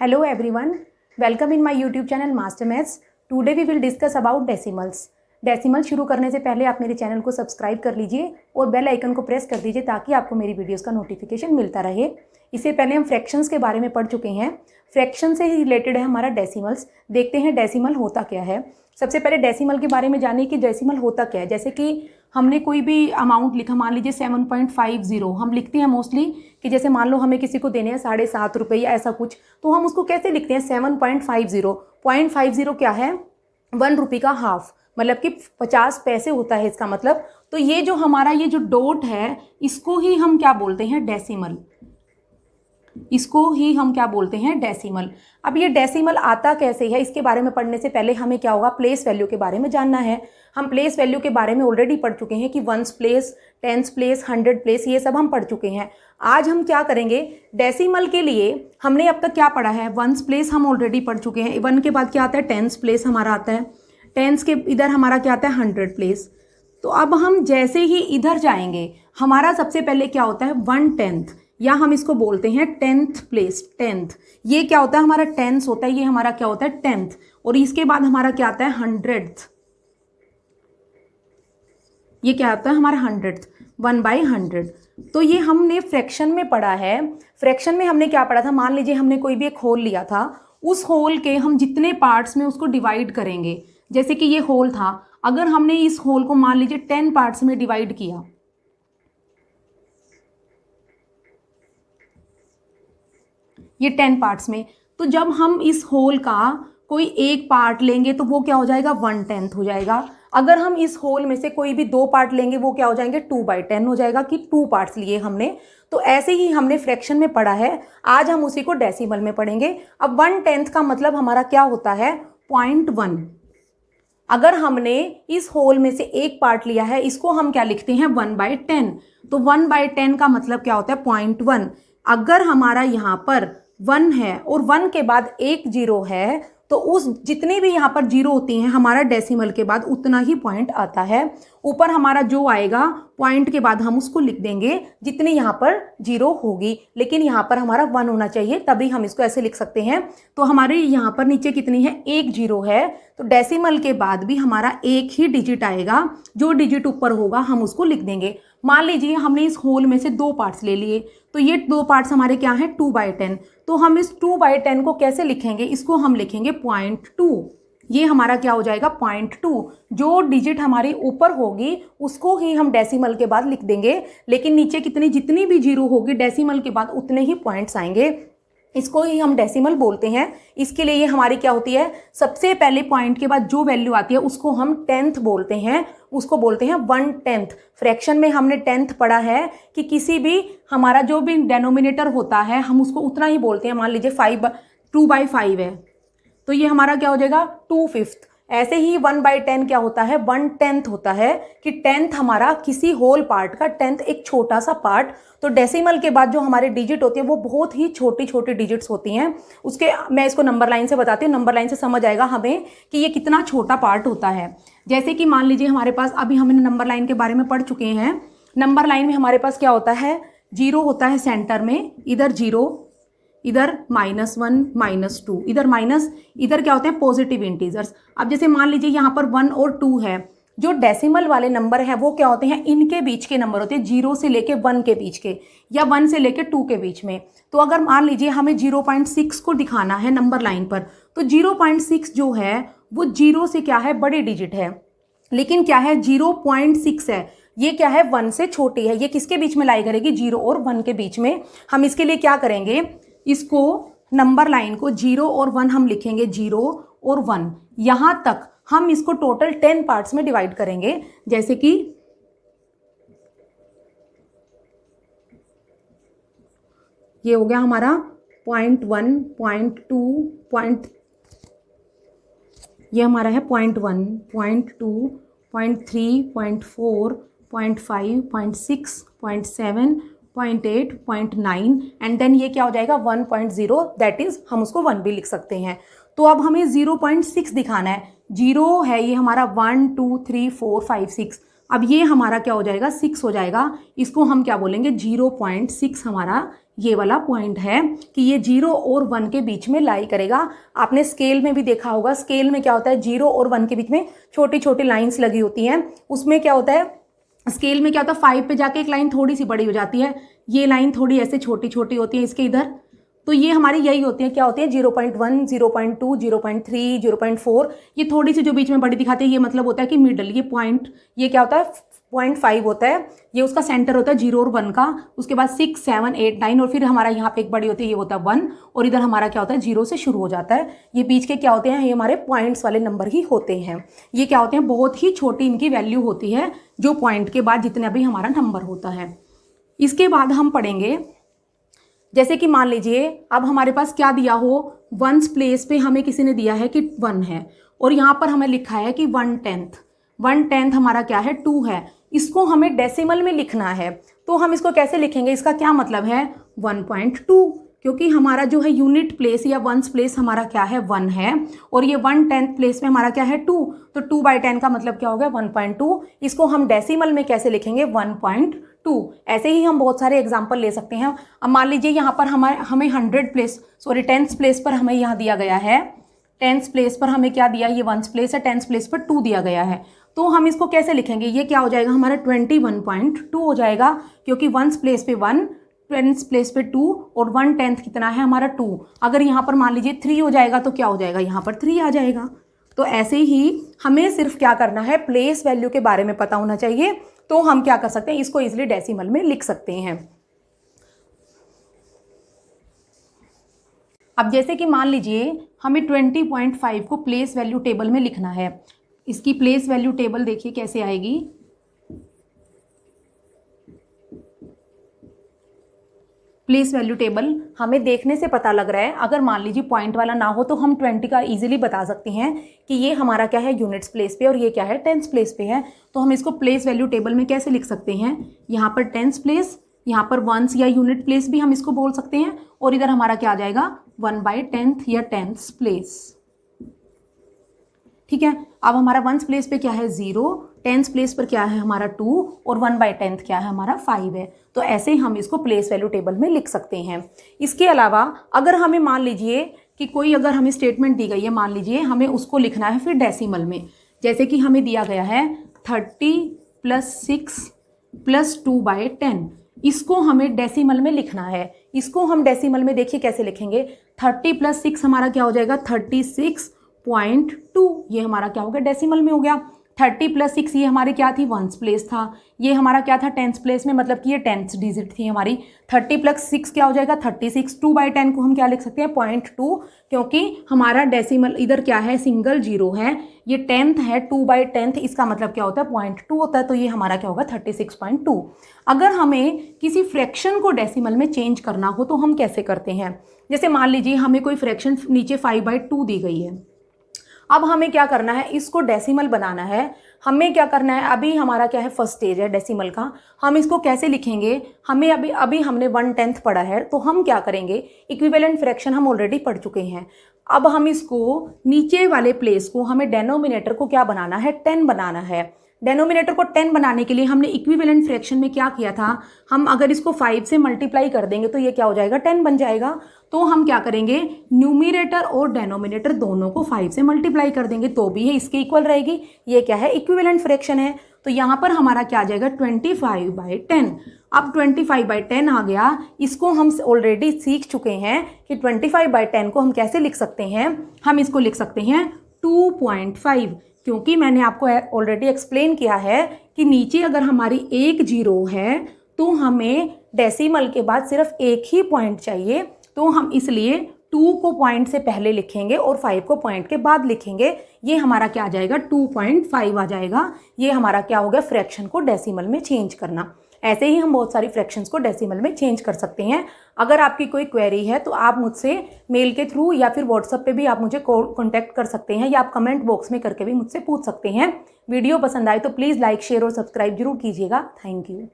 Hello everyone, welcome in my YouTube channel Master Maths. Today we will discuss about decimals. Decimal शुरू करने से पहले आप मेरे चैनल को सब्सक्राइब कर लीजिए और बेल आइकन को प्रेस कर दीजिए ताकि आपको मेरी वीडियोस का नोटिफिकेशन मिलता रहे। इससे पहले हम फ्रैक्शंस के बारे में पढ़ चुके हैं। फ्रैक्शन से ही रिलेटेड है हमारा डेसिमल्स। देखते हैं डेसिमल होता क्या है। सबसे पहले डेसिमल के बारे में जानिए कि डेसिमल होता क्या है। जैसे कि हमने कोई भी अमाउंट लिखा, मान लीजिए 7.50 हम लिखते हैं मोस्टली कि जैसे मान लो हमें किसी को देने हैं 7.5 रुपये या ऐसा कुछ, तो हम उसको कैसे लिखते हैं 7.50। 0.50 क्या है, 1 रुपये का हाफ, मतलब कि 50 पैसे होता है इसका मतलब। तो ये जो हमारा ये जो डॉट है इसको ही हम क्या बोलते हैं, डेसिमल। इसको ही हम क्या बोलते हैं, डेसिमल। अब ये डेसिमल आता कैसे है, इसके बारे में पढ़ने से पहले हमें क्या होगा, प्लेस वैल्यू के बारे में जानना है। हम प्लेस वैल्यू के बारे में ऑलरेडी पढ़ चुके हैं कि 1s place, 10s place, 100 place, ये सब हम पढ़ चुके हैं। आज हम क्या करेंगे, डेसिमल के लिए हमने अब तक क्या पढ़ा है, 1s प्लेस हम ऑलरेडी पढ़ चुके हैं। 1 के बाद क्या आता है, 10s प्लेस हमारा आता है। 10s के इधर हमारा क्या आता है, 100 प्लेस। तो अब हम जैसे ही इधर जाएंगे, हमारा सबसे पहले क्या होता है 1/10, या हम इसको बोलते हैं 10th प्लेस। 10th ये क्या होता है, हमारा 10th होता है, ये हमारा क्या होता है 10th। और इसके बाद हमारा क्या आता है 100th, ये क्या होता है हमारा 100th, 1/100। तो ये हमने फ्रैक्शन में पढ़ा है। फ्रैक्शन में हमने क्या पढ़ा था, मान लीजिए हमने कोई भी एक होल लिया था, उस होल के हम जितने पार्ट्स में उसको डिवाइड करेंगे। जैसे कि ये होल था, अगर हमने इस होल को मान लीजिए 10 पार्ट्स में डिवाइड किया, ये 10 पार्ट्स में, तो जब हम इस होल का कोई एक पार्ट लेंगे तो वो क्या हो जाएगा, 1/10 हो जाएगा। अगर हम इस होल में से कोई भी 2 पार्ट लेंगे वो क्या हो जाएंगे, 2/10 हो जाएगा, कि 2 पार्ट्स लिए हमने। तो ऐसे ही हमने फ्रैक्शन में पढ़ा है, आज हम उसी को डेसिमल में पढ़ेंगे। अब 1/10 का मतलब हमारा क्या होता है, 0.1। अगर हमने इस होल में से एक पार्ट लिया है, इसको हम क्या लिखते हैं 1/10। तो 1/10 का मतलब क्या होता है 0.1। अगर हमारा यहाँ पर 1 है और 1 के बाद एक 0 है, तो उस जितनी भी यहाँ पर 0 होती हैं हमारा डेसिमल के बाद उतना ही पॉइंट आता है। ऊपर हमारा जो आएगा पॉइंट के बाद हम उसको लिख देंगे जितनी यहाँ पर 0 होगी, लेकिन यहाँ पर हमारा 1 होना चाहिए, तभी हम इसको ऐसे लिख सकते हैं। तो हमारे यहाँ पर नीचे कितनी है, एक 0 है, तो डेसिमल के बाद भी हमारा एक ही डिजिट आएगा, जो डिजिट ऊपर होगा हम उसको लिख देंगे। मान लीजिए हमने इस होल में से 2 पार्ट्स ले लिए, तो ये 2 पार्ट्स हमारे क्या हैं, 2/10। तो हम इस 2/10 को कैसे लिखेंगे, इसको हम लिखेंगे 0.2। ये हमारा क्या हो जाएगा 0.2। जो डिजिट हमारी ऊपर होगी उसको ही हम डेसिमल के बाद लिख देंगे, लेकिन नीचे जितनी भी 0 होगी डेसिमल के बाद उतने ही पॉइंट्स आएंगे। इसको ही हम डेसिमल बोलते हैं। इसके लिए ये हमारी क्या होती है, सबसे पहले पॉइंट के बाद जो वैल्यू आती है उसको हम 10th बोलते हैं, उसको बोलते हैं 1/10। फ्रैक्शन में हमने 10th पढ़ा है कि किसी भी हमारा जो भी डेनोमिनेटर होता है हम उसको उतना ही बोलते हैं। मान लीजिए 2/5 है, तो ये हमारा क्या हो जाएगा 2/5। ऐसे ही 1/10 क्या होता है, 1/10 होता है, कि 10th हमारा किसी होल पार्ट का 10th एक छोटा सा पार्ट। तो डेसिमल के बाद जो हमारे डिजिट होती है वो बहुत ही छोटी छोटी डिजिट्स होती हैं। उसके मैं इसको नंबर लाइन से बताती हूँ, नंबर लाइन से समझ आएगा हमें कि ये कितना छोटा पार्ट होता है। जैसे कि मान लीजिए हमारे पास, अभी हमने नंबर लाइन के बारे में पढ़ चुके हैं। नंबर लाइन में हमारे पास क्या होता है, 0 होता है सेंटर में, इधर 0, इधर -1, -2, इधर माइनस, इधर क्या होते हैं पॉजिटिव इंटीजर्स। अब जैसे मान लीजिए यहाँ पर 1 और 2 है, जो डेसिमल वाले नंबर हैं वो क्या होते हैं, इनके बीच के नंबर होते हैं, 0 से लेके 1 के बीच के, या 1 से लेके 2 के बीच में। तो अगर मान लीजिए हमें 0.6 को दिखाना है नंबर लाइन पर, तो 0.6 जो है वो 0 से क्या है, बड़ी डिजिट है, लेकिन क्या है 0.6 है, ये क्या है 1 से छोटी है। ये किसके बीच में लाई करेगी, 0 और 1 के बीच में। हम इसके लिए क्या करेंगे, इसको नंबर लाइन को 0 और 1 हम लिखेंगे, 0 और 1, यहां तक हम इसको टोटल 10 पार्ट्स में डिवाइड करेंगे। जैसे कि ये हो गया हमारा 0.1, 0.2, ये हमारा है 0.1, 0.2, 0.3, 0.4, 0.5, 0.6, 0.7, 0.8, 0.9 एंड देन ये क्या हो जाएगा 1.0, दैट इज हम उसको 1 भी लिख सकते हैं। तो अब हमें 0.6 दिखाना है। 0 है ये हमारा 1, 2, 3, 4, 5, 6, अब ये हमारा क्या हो जाएगा 6 हो जाएगा। इसको हम क्या बोलेंगे 0.6 हमारा ये वाला पॉइंट है कि ये 0 और 1 के बीच में लाई करेगा। आपने स्केल में भी देखा होगा, स्केल में क्या होता है 0 और 1 के बीच में छोटी छोटी लाइंस लगी होती हैं। उसमें क्या होता है स्केल में क्या होता है 5 पे जाके एक लाइन थोड़ी सी बड़ी हो जाती है, ये लाइन थोड़ी ऐसे छोटी छोटी होती है इसके इधर। तो ये हमारी यही होती है, क्या होती है 0.1, 0.2, 0.3, 0.4, ये थोड़ी सी जो बीच में बड़ी दिखाते हैं ये मतलब होता है कि मिडल, ये पॉइंट ये क्या होता है 0.5 होता है, ये उसका सेंटर होता है 0 और 1 का। उसके बाद 6, 7, 8, 9 और फिर हमारा यहाँ पे एक बड़ी होती है, ये होता है 1 और इधर हमारा क्या होता है 0 से शुरू हो जाता है। ये बीच के क्या होते हैं, ये हमारे पॉइंट्स वाले नंबर ही होते हैं। ये क्या होते हैं बहुत ही छोटी इनकी वैल्यू होती है, जो पॉइंट के बाद जितना भी हमारा नंबर होता है। इसके बाद हम पढ़ेंगे जैसे कि मान लीजिए अब हमारे पास क्या दिया हो, वंस प्लेस पे हमें किसी ने दिया है कि 1 है और यहाँ पर हमें लिखा है कि 1/10 हमारा क्या है 2 है। इसको हमें डेसिमल में लिखना है, तो हम इसको कैसे लिखेंगे, इसका क्या मतलब है 1.2, क्योंकि हमारा जो है यूनिट प्लेस या वंस प्लेस हमारा क्या है 1 है और ये 1/10 प्लेस में हमारा क्या है 2, तो 2/10 का मतलब क्या हो गया 1.2। इसको हम डेसिमल में कैसे लिखेंगे 1.2। ऐसे ही हम बहुत सारे एग्जाम्पल ले सकते हैं। अब मान लीजिए यहाँ पर हमें 10th प्लेस पर हमें यहाँ दिया गया है, 10th प्लेस पर हमें क्या दिया, ये वंस प्लेस है, 10th प्लेस पर 2 दिया गया है, तो हम इसको कैसे लिखेंगे, ये क्या हो जाएगा हमारा 21.2 हो जाएगा, क्योंकि वंस प्लेस पे 1, 10th प्लेस पे 2 और 1/10 कितना है हमारा 2। अगर यहाँ पर मान लीजिए 3 हो जाएगा तो क्या हो जाएगा, यहाँ पर 3 आ जाएगा। तो ऐसे ही हमें सिर्फ क्या करना है प्लेस वैल्यू के बारे में पता होना चाहिए, तो हम क्या कर सकते हैं इसको इजिली डेसिमल में लिख सकते हैं। अब जैसे कि मान लीजिए हमें 20.5 को प्लेस वैल्यू टेबल में लिखना है। इसकी प्लेस वैल्यू टेबल देखिए कैसे आएगी। प्लेस वैल्यू टेबल हमें देखने से पता लग रहा है, अगर मान लीजिए पॉइंट वाला ना हो तो हम 20 का इजीली बता सकते हैं कि ये हमारा क्या है यूनिट्स प्लेस पे और ये क्या है 10th प्लेस पे है। तो हम इसको प्लेस वैल्यू टेबल में कैसे लिख सकते हैं, यहाँ पर 10th प्लेस, यहाँ पर वंस या यूनिट प्लेस भी हम इसको बोल सकते हैं और इधर हमारा क्या आ जाएगा 1/10 या 10th प्लेस। ठीक है, अब हमारा वंस प्लेस पे क्या है 0, 10th प्लेस पर क्या है हमारा 2 और 1/10 क्या है हमारा 5 है। तो ऐसे हम इसको प्लेस वैल्यू टेबल में लिख सकते हैं। इसके अलावा अगर हमें मान लीजिए कि कोई अगर हमें स्टेटमेंट दी गई है, मान लीजिए हमें उसको लिखना है फिर डेसिमल में, जैसे कि हमें दिया गया है 30 + 6 + 2/10, इसको हमें डेसिमल में लिखना है। इसको हम डेसिमल में देखिए कैसे लिखेंगे, 30 + 6 हमारा क्या हो जाएगा 36.2, ये हमारा क्या हो गया डेसिमल में हो गया। 30 + 6 ये हमारे क्या थी वंस प्लेस था, ये हमारा क्या था 10th प्लेस में, मतलब कि ये 10th डिजिट थी हमारी। 30 + 6 क्या हो जाएगा 36, 2/10 को हम क्या लिख सकते हैं 0.2, क्योंकि हमारा डेसिमल इधर क्या है सिंगल 0 है, ये 10th है 2/10 इसका मतलब क्या होता है 0.2 होता है, तो ये हमारा क्या होगा 36.2। अगर हमें किसी फ्रैक्शन को डेसिमल में चेंज करना हो तो हम कैसे करते हैं, जैसे मान लीजिए हमें कोई फ्रैक्शन नीचे 5/2 दी गई है। अब हमें क्या करना है इसको डेसिमल बनाना है। हमें क्या करना है, अभी हमारा क्या है फर्स्ट स्टेज है डेसिमल का, हम इसको कैसे लिखेंगे, हमें अभी हमने 1/10 पढ़ा है, तो हम क्या करेंगे इक्विवेलेंट फ्रैक्शन हम ऑलरेडी पढ़ चुके हैं। अब हम इसको नीचे वाले प्लेस को हमें डेनोमिनेटर को क्या बनाना है 10 बनाना है। डेनोमिनेटर को 10 बनाने के लिए हमने इक्विवेलेंट फ्रैक्शन में क्या किया था, हम अगर इसको 5 से मल्टीप्लाई कर देंगे तो ये क्या हो जाएगा 10 बन जाएगा। तो हम क्या करेंगे न्यूमिनेटर और डेनोमिनेटर दोनों को 5 से मल्टीप्लाई कर देंगे तो भी ये इसके इक्वल रहेगी। ये क्या है इक्विवेलेंट फ्रैक्शन है। तो यहाँ पर हमारा क्या आ जाएगा 25/10। अब 25/10 आ गया, इसको हम ऑलरेडी सीख चुके हैं कि 25/10 को हम कैसे लिख सकते हैं, हम इसको लिख सकते हैं 2.5, क्योंकि मैंने आपको ऑलरेडी एक्सप्लेन किया है कि नीचे अगर हमारी एक 0 है तो हमें डेसिमल के बाद सिर्फ एक ही पॉइंट चाहिए, तो हम इसलिए 2 को पॉइंट से पहले लिखेंगे और 5 को पॉइंट के बाद लिखेंगे। ये हमारा क्या आ जाएगा 2.5 आ जाएगा। ये हमारा क्या हो गया फ्रैक्शन को डेसिमल में चेंज करना। ऐसे ही हम बहुत सारी फ्रैक्शंस को डेसिमल में चेंज कर सकते हैं। अगर आपकी कोई क्वेरी है तो आप मुझसे मेल के थ्रू या फिर व्हाट्सएप पे भी आप मुझे कॉन्टैक्ट कर सकते हैं, या आप कमेंट बॉक्स में करके भी मुझसे पूछ सकते हैं। वीडियो पसंद आए तो प्लीज़ लाइक शेयर और सब्सक्राइब जरूर कीजिएगा। Thank you.